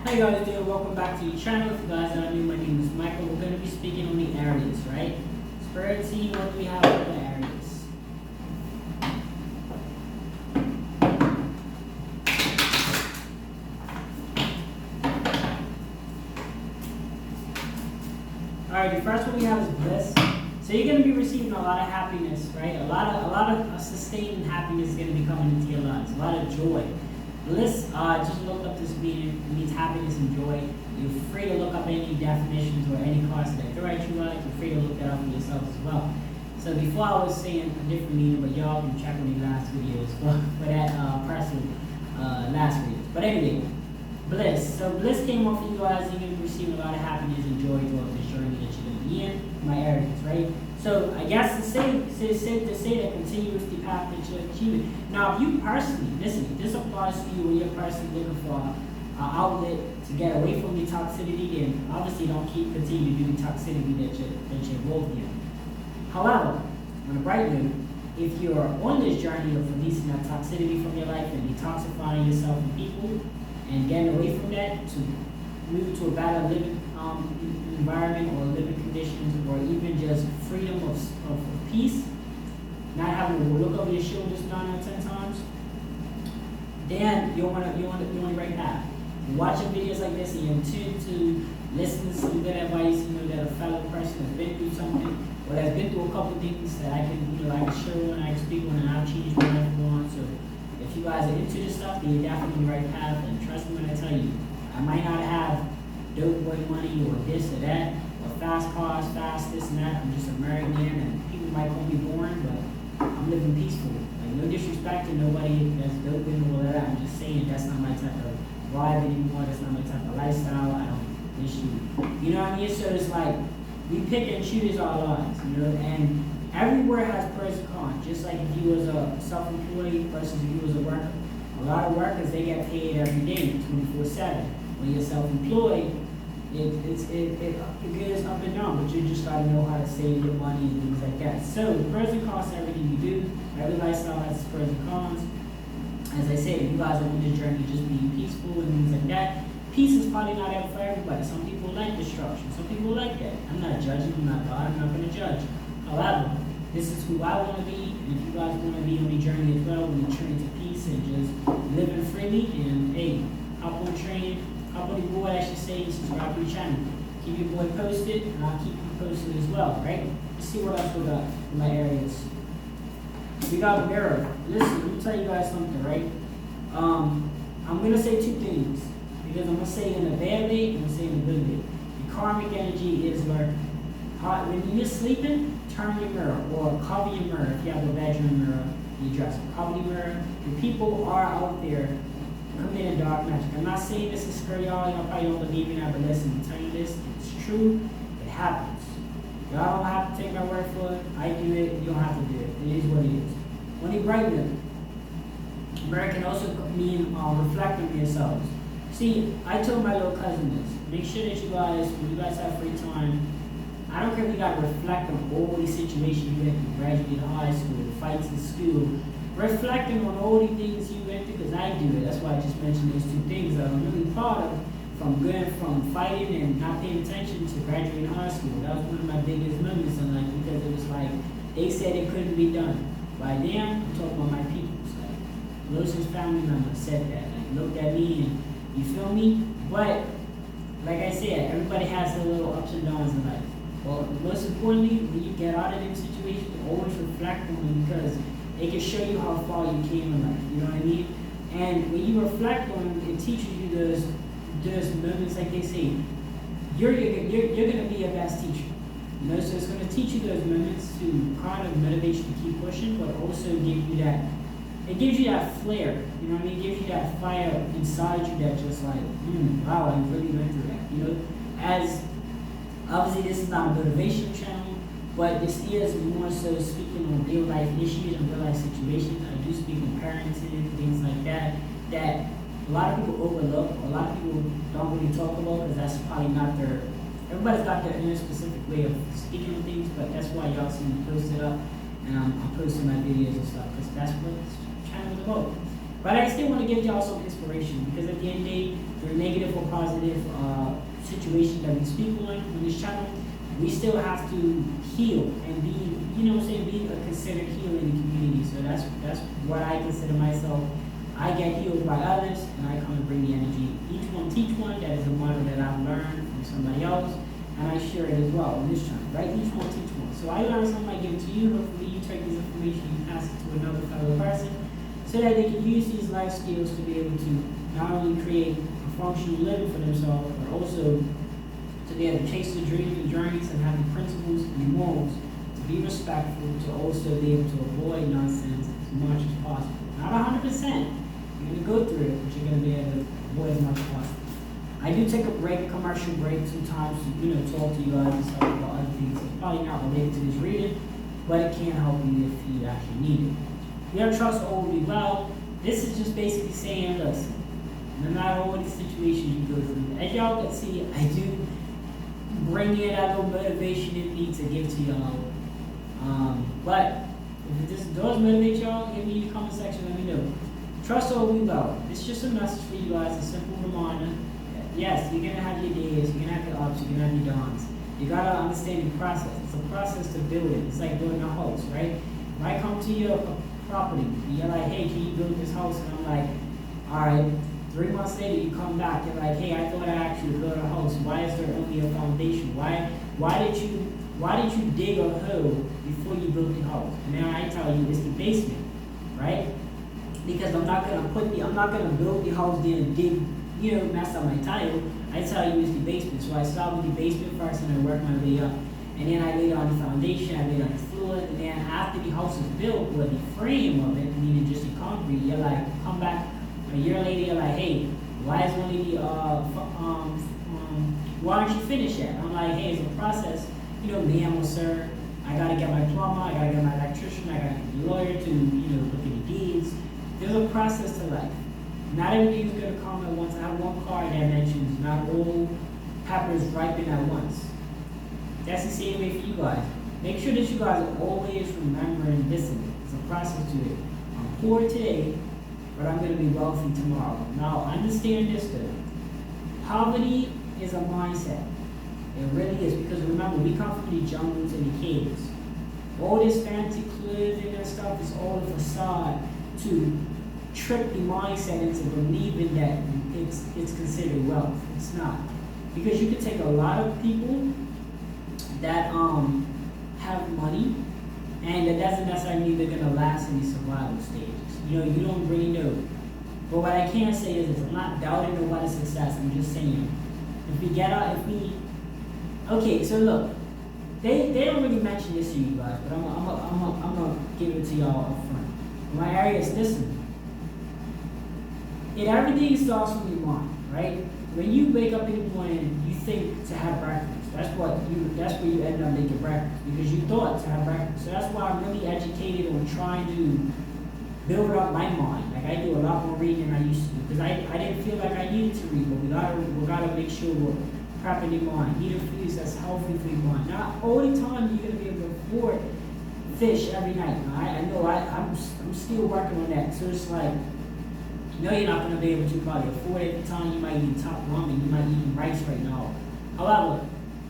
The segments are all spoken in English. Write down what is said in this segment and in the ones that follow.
Hi guys, doing? Welcome back to your channel. If you guys are new, my name is Michael. We're going to be speaking on the Aries, right? Spirit team, what do we have for the Aries? Alright, the first one we have is bliss. So you're going to be receiving a lot of happiness, right? A lot of sustained happiness is going to be coming into your lives. A lot of joy. Bliss, just look up this meaning. It means happiness and joy. You're free to look up any definitions or any cards that throw at you like. You're free to look that up for yourself as well. So before I was saying a different meaning, but y'all can check on the last videos for that person last videos. But anyway, bliss. So bliss came off for you guys. You're going to be receiving a lot of happiness and joy throughout this journey that you're going to be in. My Aries, right? So I guess it's safe to say that continuous the path that you're achieving. Now, if you personally, listen, this applies to you when you're personally looking for an outlet to get away from the toxicity, then obviously don't continue to do the toxicity that you're involved in. However, on a bright note, if you're on this journey of releasing that toxicity from your life and detoxifying yourself and people and getting away from that to move to a better living environment or living conditions, or even just freedom of peace, not having to look over your shoulders 9 or 10 times, then you're on the right path. Watching videos like this and you're in tune to listen to some good advice, that a fellow person has been through something, or has been through a couple things that I can, I can share on, I can speak on, and I've changed my life on. So if you guys are into this stuff, then you're definitely on the right path. And trust me when I tell you, I might not have dope boy money or this or that, or fast cars, fast this and that. I'm just a married man, and people might call me boring, but I'm living peaceful. Like, no disrespect to nobody that's dope and all that. I'm just saying that's not my type of vibe anymore. That's not my type of lifestyle. I don't issue. You know what I mean? So it's like we pick and choose our lives, and everywhere has pros and cons. Just like if you was a self-employed versus if you was a worker. A lot of workers, they get paid every day, 24/7. When you're self-employed, it goes up and down, but you just gotta know how to save your money and things like that. So pros and cons to everything you do. Every lifestyle has its pros and cons. As I said, if you guys are on this journey, just being peaceful and things like that. Peace is probably not for everybody. Some people like destruction. Some people like that. I'm not judging. I'm not God. I'm not going to judge. However, this is who I want to be. And if you guys want to be on the journey as well, when you train to peace and just living freely, and hey, hop on training, hop on the board, I should say, and subscribe to the channel. Keep your boy posted, and I'll keep you posted as well, right? Let's see what else we got in my areas. We got a mirror. Listen, let me tell you guys something, right? I'm going to say two things. Because I'm going to say it in a bad way, I'm going to say it in a good way. The karmic energy is where, when you're sleeping, turn your mirror, or cover your mirror if you have a bedroom mirror, your dresser. Cover your mirror. The people are out there committing dark magic. I'm not saying this is scare y'all probably don't believe in that, but listen, I'm telling you this, it's true, it happens. Y'all don't have to take my word for it. I do it, you don't have to do it. It is what it is. When you brighten it, mirror can also mean reflecting yourselves. See, I told my little cousin this. Make sure that you guys, when you guys have free time, I don't care if you got to reflect on all these situations you went through, graduated high school, fights in school, reflecting on all the things you went through, because I do it. That's why I just mentioned those two things that I'm really proud of, from fighting and not paying attention to graduating high school. That was one of my biggest moments in life, because it was like, they said it couldn't be done. By them, I'm talking about my people. Like, closest family members said that. Like, looked at me and, you feel me? But, like I said, everybody has their little ups and downs in life. Well, most importantly, when you get out of them situations, always reflect on them, because it can show you how far you came in life. You know what I mean? And when you reflect on them, it teaches you those moments, like they say, you're going to be your best teacher. So it's going to teach you those moments to kind of motivate you to keep pushing, but also give you that. It gives you that flair, you know what I mean? It gives you that fire inside you that just like, wow, I really went through that, As, obviously this is not a motivation channel, but this is more so speaking on real life issues and real life situations. I do speak on parenting, things like that a lot of people overlook, a lot of people don't really talk about, because that's probably not everybody's got their own specific way of speaking on things, but that's why y'all see me post it up, and I'm posting my videos and stuff, because that's what this channel is about. But I still want to give y'all some inspiration, because at the end of the day, the negative or positive situation that we speak on this channel, we still have to heal and be, you know what I'm saying, be a considered healer in the community. So that's what I consider myself. I get healed by others, and I come and bring the energy. Each one teach one. That is a model that I've learned from somebody else, and I share it as well on this channel, right? Each one teach one. So I learn something, I give it to you. Hopefully you take this information, you pass it to another fellow person, so that they can use these life skills to be able to not only create a functional living for themselves, but also to be able to chase the dreams and journeys and have the principles and morals to be respectful, to also be able to avoid nonsense as much as possible. Not 100%. You're going to go through it, but you're going to be able to avoid as much as possible. I do take a break, commercial break sometimes to, you know, talk to you guys and stuff about other things. It's probably not related to this reading, but it can help you if you actually need it. You have trust all will be well. This is just basically saying, listen, no matter what the situation you go through, as y'all can see, I do bring in that little motivation in me to give to y'all. But if this does motivate y'all, give me in the comment section, let me know. Trust all will be well. It's just a message for you guys, a simple reminder. Yes, you're gonna have your days, you're gonna have your ups, you're gonna have your downs. You gotta understand the process. It's a process to build it. It's like building a house, right? If I come to your property and you're like, hey, can you build this house? And I'm like, all right. 3 months later, you come back. You're like, hey, I thought I actually built a house. Why is there only a foundation? Why did you dig a hole before you built the house? And then I tell you it's the basement, right? Because I'm not gonna build the house then and dig, you know, mess up my title. I tell you it's the basement. So I start with the basement first and I work my way up. And then I lay on the foundation, I lay on the floor, and then after the house is built, or the frame of it, meaning just the concrete, you're like, come back a year later, you're like, hey, why is only the why aren't you finished yet? I'm like, hey, it's a process. You know, ma'am or sir, I gotta get my plumber, I gotta get my electrician, I gotta get the lawyer to, you know, look at the deeds. There's a process to life. Not everything is gonna come at once. I have one card that mentions not all peppers ripen at once. That's the same way for you guys. Make sure that you guys are always remembering this. It's a process to it. I'm poor today, but I'm going to be wealthy tomorrow. Now, understand this though. Poverty is a mindset. It really is, because remember, we come from the jungles and the caves. All this fancy clothing and stuff is all a facade to trick the mindset into believing that it's considered wealth. It's not. Because you can take a lot of people that have money, and that doesn't necessarily mean they're going to last in these survival stages. You know, you don't really know. But what I can say is this, I'm not doubting nobody's success, I'm just saying, okay, so look, they don't really mention this to you guys, but I'm gonna give it to y'all up front. My Aries, listen, everything starts from your mind, right? When you wake up in the morning, you think to have breakfast. That's where you end up making breakfast, because you thought to have breakfast. So that's why I'm really educated on trying to build up my mind. Like I do a lot more reading than I used to do, because I didn't feel like I needed to read, but we gotta make sure we're prepping your mind, eating foods that's healthy for your mind. Not all the time you're gonna be able to afford fish every night. I know I'm still working on that. So it's like, no, you're not gonna be able to probably afford it every time. You might eat top ramen, you might eat rice right now. However,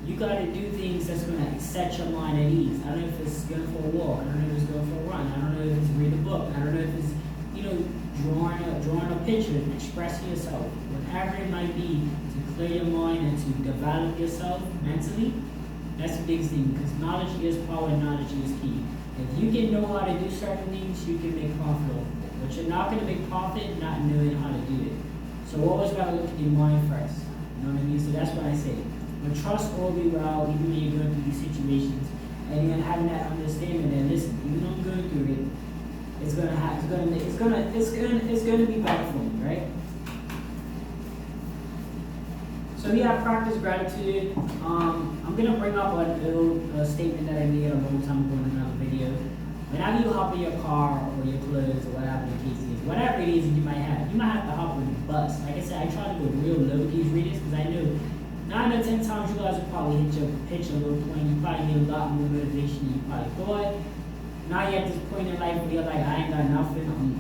you gotta do things that's gonna set your mind at ease. I don't know if it's going for a walk. I don't know if it's going for a run. I don't know if it's read a book. I don't know if it's, you know, drawing a picture, expressing yourself, whatever it might be, to clear your mind and to develop yourself mentally. That's the biggest thing, because knowledge is power and knowledge is key. If you can know how to do certain things, you can make profit off of it. But you're not gonna make profit not knowing how to do it. So always gotta look at your mind first. You know what I mean? So that's what I say. But trust all be well, even when you're going through these situations, and then having that understanding that, listen, even though I'm going through it, it's gonna be better for me, right? So we have practice gratitude. I'm gonna bring up a statement that I made a long time ago in another video. Whenever you hop in your car or your clothes or whatever the case is, whatever it is you might have to hop on the bus. Like I said, I try to go real low with these readings, because I know 9 or 10 times you guys will probably hit your low point. You probably get a lot more motivation than you probably thought. Now you're at this point in life where you're like, I ain't got nothing. I'm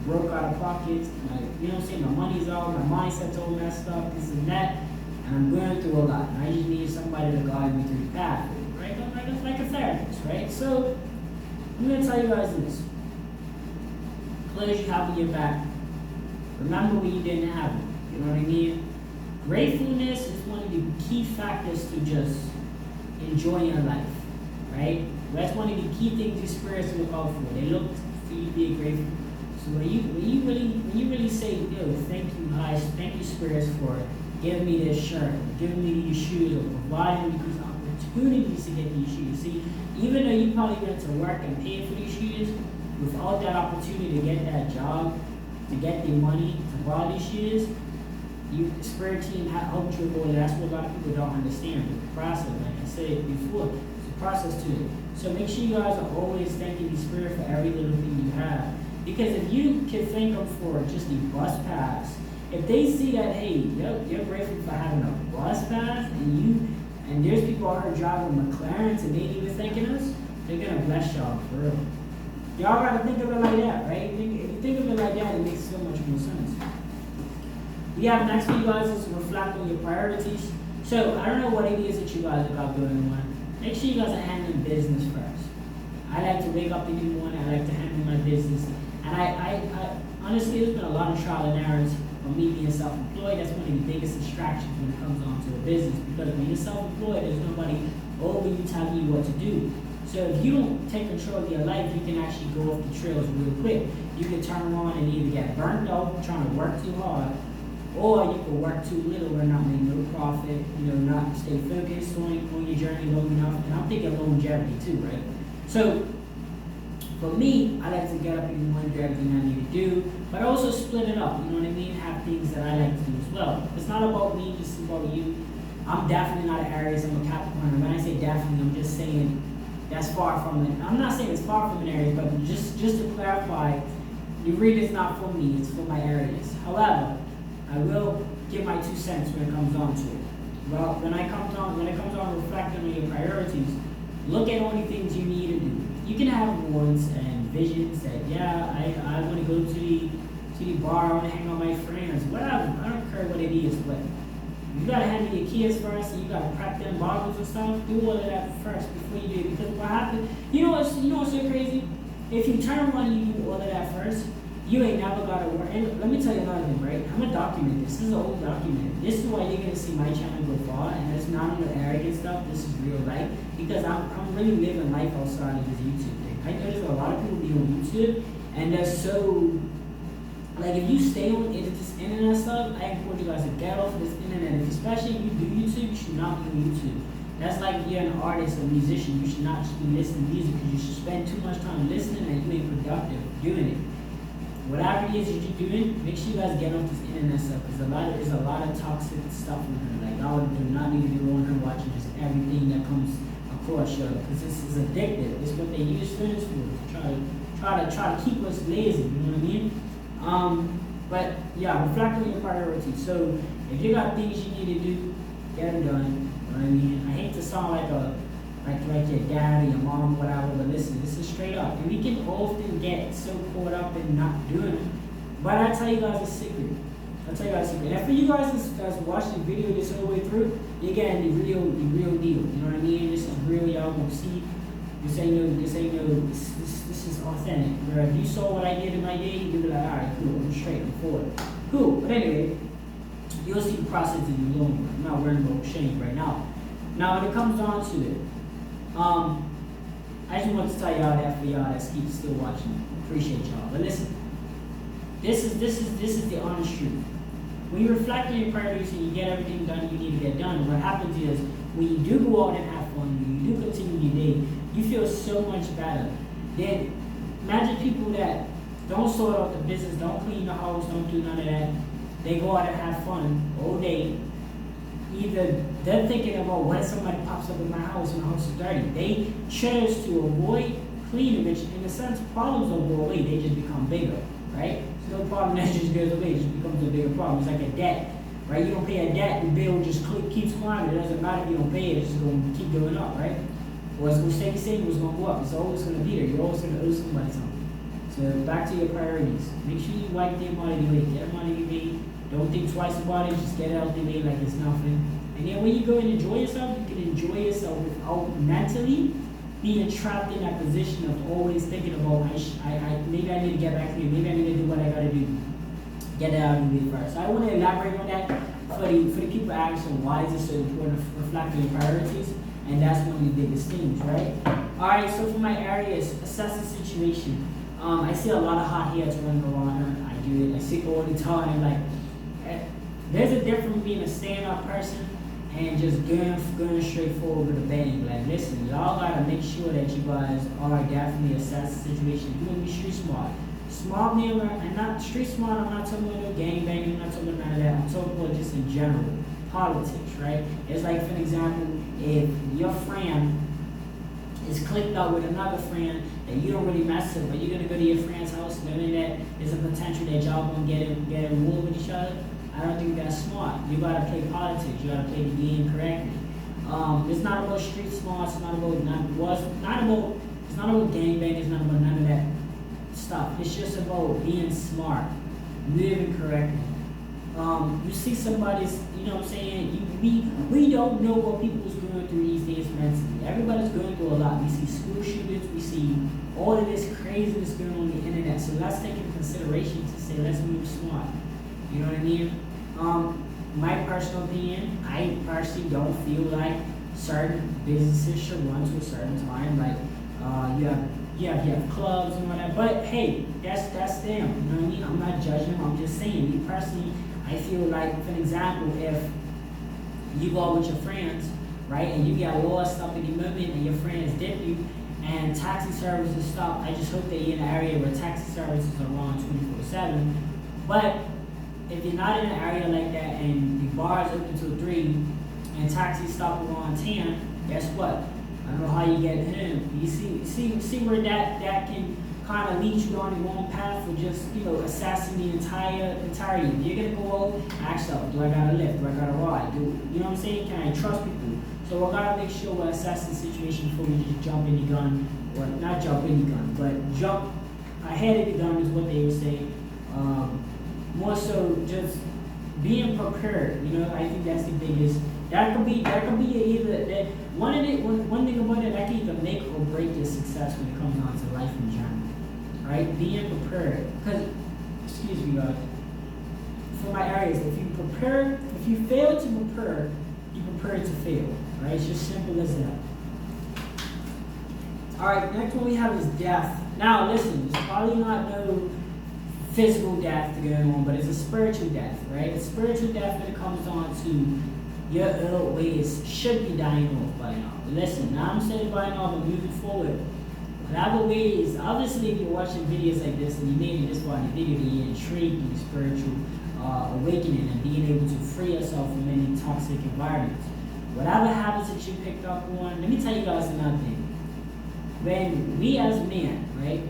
broke out of pockets, like, you know what I'm saying, my money's out, my mindset's all messed up, this and that, and I'm going through a lot, and I just need somebody to guide me through the path, right? Like a therapist, right? So, I'm going to tell you guys this. Close you have on your back. Remember when you didn't have it. You know what I mean? Gratefulness is one of the key factors to just enjoy your life, right? That's one of the key things these spirits look out for. They look for you to be grateful. So when you really say, yo, thank you, guys, thank you, spirits, for giving me this shirt, giving me these shoes, or providing me these opportunities to get these shoes. See, even though you probably went to work and paid for these shoes, without that opportunity to get that job, to get the money to buy these shoes, the spirit team helped you avoid it. That's what a lot of people don't understand. The process, like I said before, it's a process to it. So make sure you guys are always thanking the spirit for every little thing you have. Because if you can thank them for just the bus pass, if they see that, hey, you're grateful for having a bus pass, and there's people out here driving McLarens and they ain't even thanking us, they're gonna bless y'all for real. Y'all gotta think of it like that, right? If you think of it like that, it makes so much more sense. We have next for you guys is to reflect on your priorities. So I don't know what it is that you guys are about doing one. Make sure you guys are handling business first. I like to wake up in the morning, I like to handle my business. And I honestly, there's been a lot of trial and errors from me being self-employed. That's one of the biggest distractions when it comes on to a business. Because when you're self-employed, there's nobody over you telling you what to do. So if you don't take control of your life, you can actually go off the trails real quick. You can turn around and either get burnt out trying to work too hard, or you can work too little and not make no profit, not stay focused on your journey long enough. And I'm thinking longevity too, right? So for me, I like to get up in the morning, do everything I need to do, but also split it up, you know what I mean? Have things that I like to do as well. It's not about me, just about you. I'm definitely not an Aries, I'm a Capricorn. When I say definitely, I'm just saying that's far from it. I'm not saying it's far from an Aries, but just to clarify, your read is not for me, it's for my Aries. However, I will give my 2 cents when it comes on to it. Well, when it comes on reflecting on your priorities, look at all the things you need to do. You can have wants and visions that, I want to go to the bar, I want to hang out with my friends, whatever. I don't care what it is, but you gotta handle your kids first, and you gotta prep them bottles and stuff. Do all of that first before you do it. Because what happens? You know what's so crazy? If you turn around and you do all of that first, you ain't never gotta work. And let me tell you another thing, right? I'm gonna document this. This is an old document. This is why you're gonna see my channel go far, and it's not on the arrogant stuff. This is real life because I'm really living life outside of this YouTube thing. I notice a lot of people be on YouTube, and they're so. Like, if you stay on this internet stuff, I encourage you guys to get off this internet. Especially if you do YouTube, you should not be on YouTube. That's like if you're an artist or musician, you should not just be listening to music because you should spend too much time listening and you ain't productive doing it. Whatever it is that you're doing, make sure you guys get off this internet stuff because there's a lot of toxic stuff on here. Like, y'all do not need to be on here watching just everything that comes across you because this is addictive. It's what they use phones for, to try to keep us lazy, you know what I mean? But yeah, reflect on your priorities. So if you got things you need to do, get them done. You know what I mean? I hate to sound like your dad or your mom, whatever, but listen, this is straight up. And we can often get so caught up in not doing it. But I tell you guys a secret. And for you guys that's watched the video this whole way through, you're getting the real deal. You know what I mean? This is real, y'all gonna see. This is authentic. Where if you saw what I did in my day, you'd be like, alright, cool, I'm straight, I'm forward. Cool. But anyway, you'll see the process in the long run. I'm not worrying about change right now. Now when it comes down to it, I just want to tell y'all that for y'all that keep still watching. Appreciate y'all. But listen, this is the honest truth. When you reflect on your priorities and you get everything done you need to get done, what happens is when you do go out and have fun, when you do continue your day, you feel so much better. Then imagine people that don't sort out the business, don't clean the house, don't do none of that. They go out and have fun all day. Either they're thinking about when somebody pops up in my house and the house is dirty. They choose to avoid cleaning, which in a sense problems don't go away, they just become bigger, right? So no problem that just goes away, it just becomes a bigger problem. It's like a debt, right? You don't pay a debt, the bill just keeps climbing. It doesn't matter if you don't pay it, it's just going to keep going up, right? Or it's going to stay the same, it's going to go up. It's always going to be there. You're always going to owe somebody something. So back to your priorities. Make sure you wipe them out of the way. Get them out of the way. Don't think twice about it. Just get it out of the way like it's nothing. And then when you go and enjoy yourself, you can enjoy yourself without mentally being trapped in that position of always thinking about, maybe I need to get back to you. Maybe I need to do what I got to do. Get it out of the way first. So I want to elaborate on that for the people asking why is it so important to reflect on your priorities. And that's one of the biggest things, right? All right, so for my Aries, assess the situation. I see a lot of hot heads running around. I do it. I see it all the time. Like, there's a difference being a stand-up person and just going straight forward with a bang. Like, listen, y'all gotta make sure that you guys are definitely assess the situation. You wanna be street smart. Smart man, and not street smart. I'm not talking about no gang banging. I'm not talking about none of that. I'm talking about just in general politics, right? It's like, for an example, if your friend is clicked up with another friend that you don't really mess with, but you're gonna go to your friend's house knowing that there's a potential that y'all gonna get in war with each other. I don't think that's smart. You gotta play politics. You gotta play the game correctly. It's not about street smarts. It's not about gang banging. It's not about none of that stuff. It's just about being smart, living correctly. You see somebody's, you know what I'm saying? We don't know what people's going through these days mentally. Everybody's going through a lot. We see school shootings. We see all of this craziness going on the internet. So let's take into consideration to say, let's move smart. You know what I mean? My personal opinion, I personally don't feel like certain businesses should run to a certain time. Like, you have clubs and whatever. But hey, that's them. You know what I mean? I'm not judging them. I'm just saying. Me personally, I feel like, for an example, if you go out with your friends, right, and you get lost up in the moment and your friends dip you, and taxi services stop, I just hope that you're in an area where taxi services are on 24/7. But if you're not in an area like that and the bar is open till 3 and taxis stop around 10, guess what? I don't know how you get home. You see where that can kind of lead you on the wrong path for just, assessing the entirety. If you're gonna go out, ask yourself, do I got a lift? Do I got a ride? You know what I'm saying? Can I trust people? So we gotta make sure we're assessing the situation before we just jump in the gun, or not jump in the gun, but jump ahead of the gun is what they would say. More so just being prepared. I think that's the biggest. That could be either that one thing about it that can either make or break your success when it comes down to life in general. Right? Being prepared. Because, excuse me guys, for my Aries, if you fail to prepare, you prepare to fail. Right? It's just simple as that. Alright, next one we have is death. Now listen, it's probably not no physical death going on, but it's a spiritual death, right? A spiritual death when it comes down to your old ways should be dying off by now. Listen, now I'm saying by now, but moving forward, whatever ways, obviously if you're watching videos like this and you made it this far in the video, then you're intrigued in spiritual awakening and being able to free yourself from any toxic environments. Whatever habits that you picked up on, let me tell you guys another thing. When we as men, right,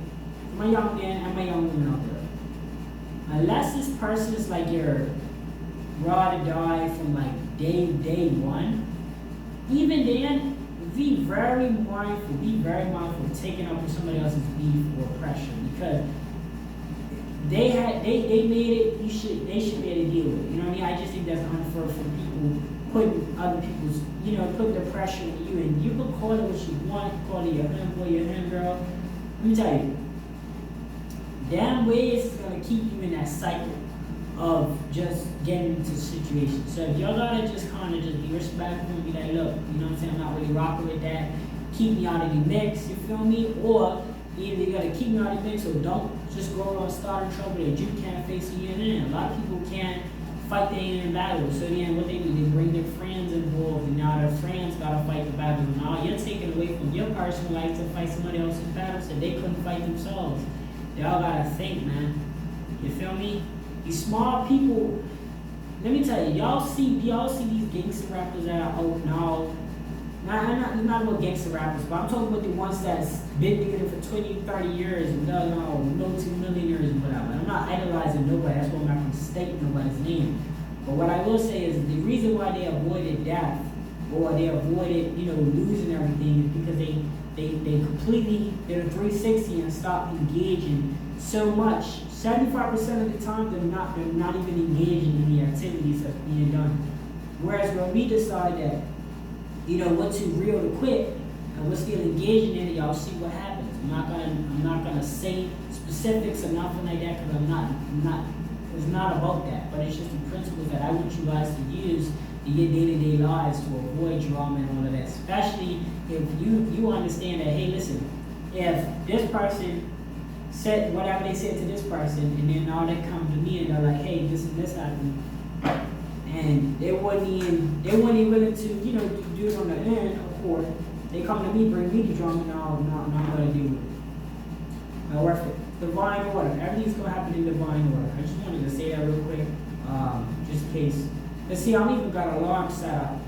my young men and my young women out there, unless this person is like your ride or die from like day one, even then, be very mindful of taking up with somebody else's beef or pressure, because they made it, they should be able to deal with it. You know what I mean? I just think that's unfair for people putting other people's, putting the pressure on you, and you can call it what you want, call it your homeboy, your homegirl. Let me tell you, damn ways is gonna keep you in that cycle of just getting into situations. So if y'all gotta just kind of just be respectful and be like, look, you know what I'm saying, I'm not really rocking with that, keep me out of the mix, you feel me? Or either you gotta keep me out of the mix, or don't just go around starting trouble that you can't face in. A lot of people can't fight their own battles. So then what they do, they bring their friends involved, and now their friends gotta fight the battle. Now you're taking away from your personal life to fight somebody else's battle, so they couldn't fight themselves. Y'all gotta think, man. You feel me? These smart people, let me tell you, y'all see these gangster rappers that are out now. Not about gangster rappers, but I'm talking about the ones that's been doing it for 20, 30 years, multi-millionaires and whatever. I'm not idolizing nobody, that's why I'm not going to state nobody's name. But what I will say is the reason why they avoided death, or they avoided, losing everything, is because they completely did a 360 and stopped engaging so much. 75% of the time, they're not even engaging in the activities that's being done. Whereas when we decide that, we're too real to quit, and we're still engaging in it, y'all see what happens. I'm not gonna say specifics or nothing like that, because it's not about that, but it's just the principles that I want you guys to use in your day-to-day lives to avoid drama and all of that. Especially if you understand that, hey, listen, if this person said whatever they said to this person, and then now they come to me and they're like, hey, this and this happened, and they weren't even willing to, do it on the end, of course. They come to me, bring me the drama, no, I'm gonna deal with it. Not worth it. Divine order. Everything's gonna happen in divine order. I just wanted to say that real quick, just in case. Let's see, I don't even got an alarm set up,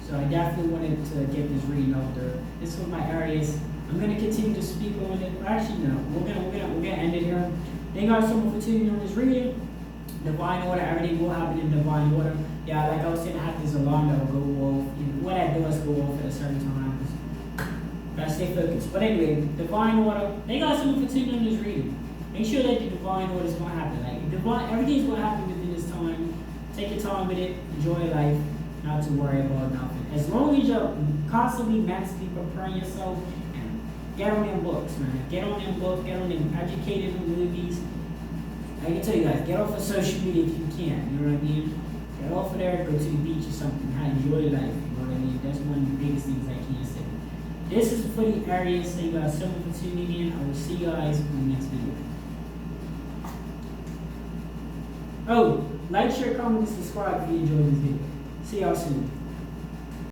so I definitely wanted to get this reading out there. This was my Aries. I'm gonna continue to speak on it. Actually, no, we're gonna end it here. Thank you guys so much for tuning in on this reading. Divine order. Everything will happen in divine order. Yeah, like I was saying, I have this alarm that will go off. What I do is go off at a certain time. Gotta stay focused. But anyway, divine order. Thank you guys so much for tuning in on this reading. Make sure that the divine order is gonna happen. Everything's gonna happen within this time. Take your time with it. Enjoy life. Not to worry about nothing. As long as you're constantly mentally preparing yourself, and get on them books, man. Get on them books. Get on them educated movies. I can tell you guys, get off of social media if you can. You know what I mean? Get off of there. Go to the beach or something. Enjoy life. You know what I mean? That's one of the biggest things I can say. This is for the Aries. Thank you guys so much for tuning in. I will see you guys in the next video. Oh, like, share, comment, and subscribe if you enjoyed this video. See y'all soon.